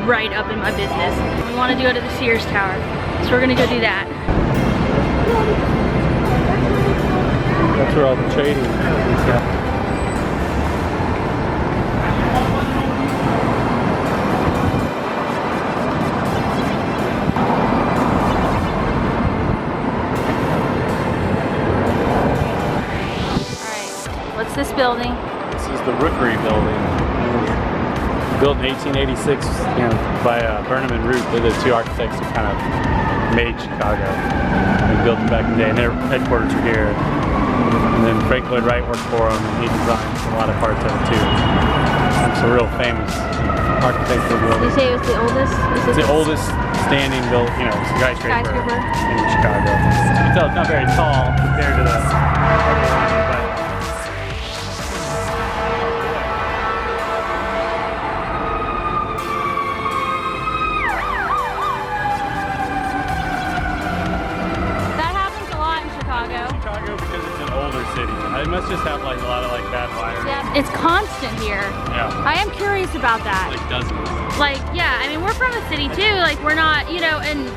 right up in my business. We want to go to the Sears Tower, so we're gonna go do that. That's where all the trading is. What's this building? This is the Rookery building. Built in 1886, by Burnham and Root. They're the two architects who kind of made Chicago. They built it back in the day, and their headquarters are here. And then Frank Lloyd Wright worked for them, and he designed a lot of parts of it too. It's a real famous architectural building. You say it was the oldest? It's the oldest standing built, skyscraper in Chicago. You can tell it's not very tall compared to the It must just have like a lot of like bad wires. Yeah, it's constant here. Yeah. I am curious about that. Like dozens. Like, yeah, I mean, we're from a city too. Like, we're not, and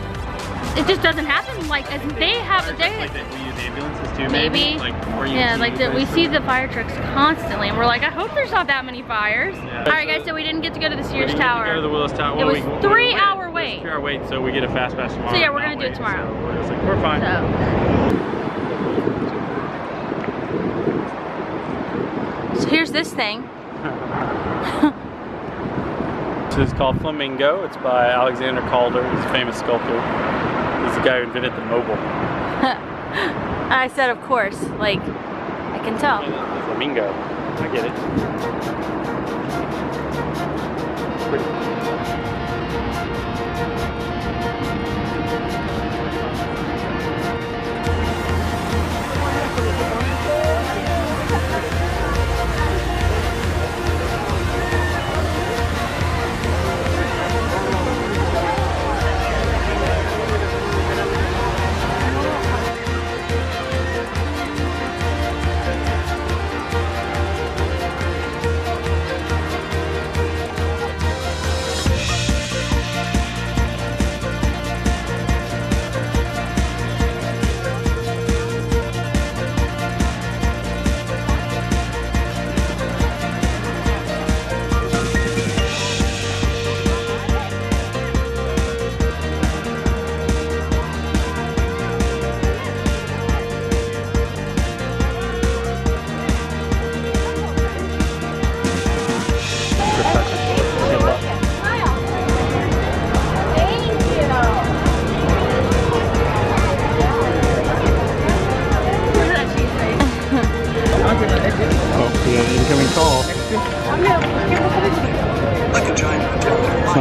it just doesn't happen. Like, as they have, like that we use ambulances too, maybe. Like, yeah, like that we see the fire trucks constantly, and we're like, I hope there's not that many fires. Yeah. All right, guys. So we didn't get to go to the Sears Tower. Go to the Willis Tower. It was 3-hour wait. 3-hour wait, so we get a fast pass tomorrow. So yeah, we're gonna do it tomorrow. So we're fine. So here's this thing. This is called Flamingo. It's by Alexander Calder. He's a famous sculptor. He's the guy who invented the mobile. I said, of course. Like, I can tell. The flamingo. I get it. Pretty.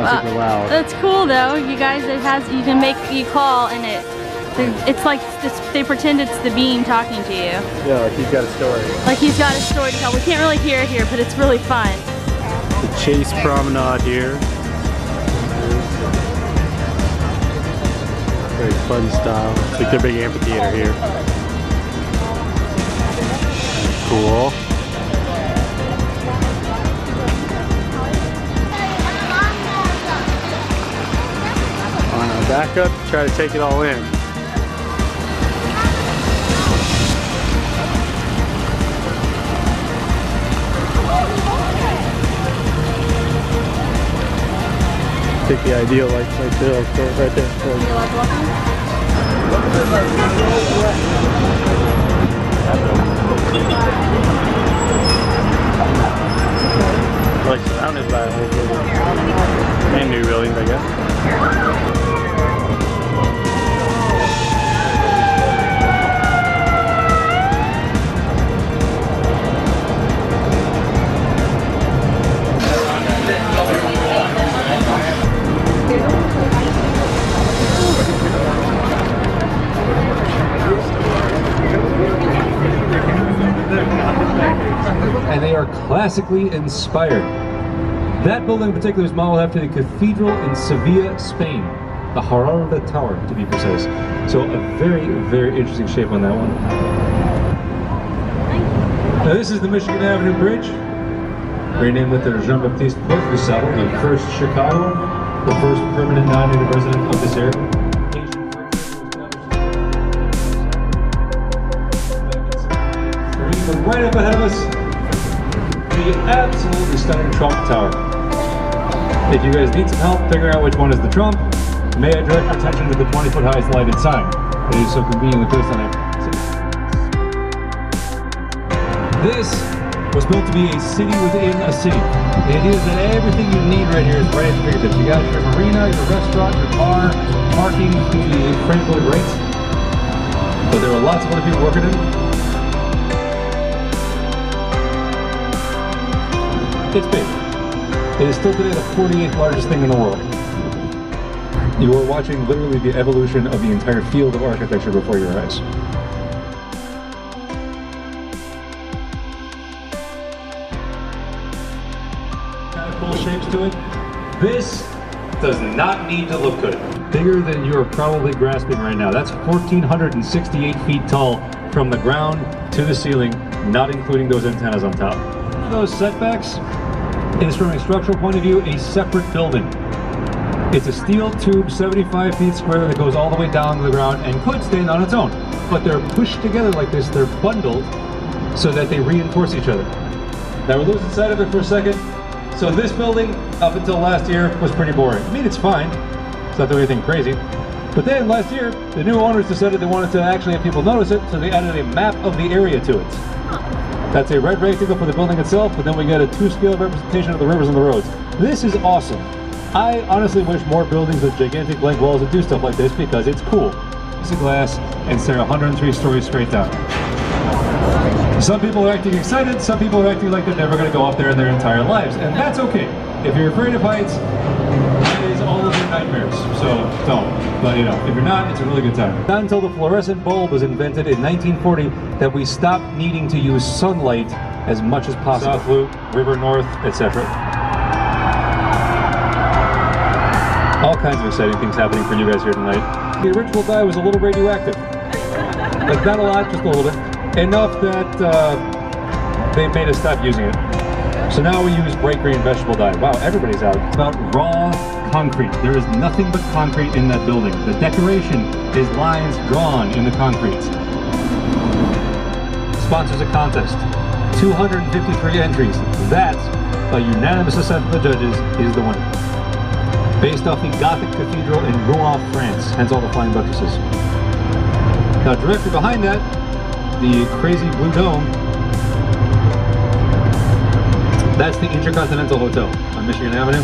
Super loud. That's cool though. You guys, you can call and it's like they pretend it's the beam talking to you. Yeah, like he's got a story. Like he's got a story to tell. We can't really hear it here, but it's really fun. The Chase Promenade here. Very fun style. It's like their big amphitheater here. Cool. Back up, try to take it all in. Take the ideal like right there, right there. Like surrounded by a whole building. And new buildings, I guess. And they are classically inspired. That building in particular is modeled after the cathedral in Sevilla, Spain. The Harada Tower, to be precise. So a very, very interesting shape on that one. Now this is the Michigan Avenue Bridge, renamed after Jean-Baptiste Porte du Sable, the first Chicago. the first permanent non-native resident of this area. But right up ahead of us, the absolutely stunning Trump Tower. If you guys need some help figuring out which one is the Trump, may I direct your attention to the 20-foot high lighted sign. It is so conveniently placed on it. This was built to be a city within a city. The idea is that everything you need right here is right at your fingertips. You got your marina, your restaurant, your bar, parking to the Frankfurt rates. But there were lots of other people working in it. It's big. It is still today the 48th largest thing in the world. You are watching literally the evolution of the entire field of architecture before your eyes. Kind of cool shapes to it. This does not need to look good. Bigger than you are probably grasping right now. That's 1,468 feet tall from the ground to the ceiling, not including those antennas on top. Those setbacks is, from a structural point of view, a separate building. It's a steel tube 75 feet square that goes all the way down to the ground and could stand on its own. But they're pushed together like this, they're bundled so that they reinforce each other. Now we're losing sight of it for a second. So this building, up until last year, was pretty boring. I mean, it's fine. It's not doing anything crazy. But then last year, the new owners decided they wanted to actually have people notice it, so they added a map of the area to it. That's a red rectangle for the building itself, but then we get a 2-scale representation of the rivers and the roads. This is awesome. I honestly wish more buildings with gigantic blank walls would do stuff like this because it's cool. Piece of glass and stare 103 stories straight down. Some people are acting excited, some people are acting like they're never going to go up there in their entire lives, and that's okay. If you're afraid of heights, that is all of your nightmares, so don't. But you know, if you're not, it's a really good time. Not until the fluorescent bulb was invented in 1940 that we stopped needing to use sunlight as much as possible. South Loop, River North, etc. All kinds of exciting things happening for you guys here tonight. The ritual dye was a little radioactive. Like, not a lot, just a little bit. Enough that they made us stop using it. So now we use bright green vegetable dye. Wow, everybody's out. It's about raw concrete. There is nothing but concrete in that building. The decoration is lines drawn in the concrete. Sponsors a contest. 253 entries. That, by unanimous assent of the judges, is the winner. Based off the Gothic cathedral in Rouen, France, hence all the flying buttresses. Now directly behind that, the crazy blue dome, that's the Intercontinental Hotel on Michigan Avenue.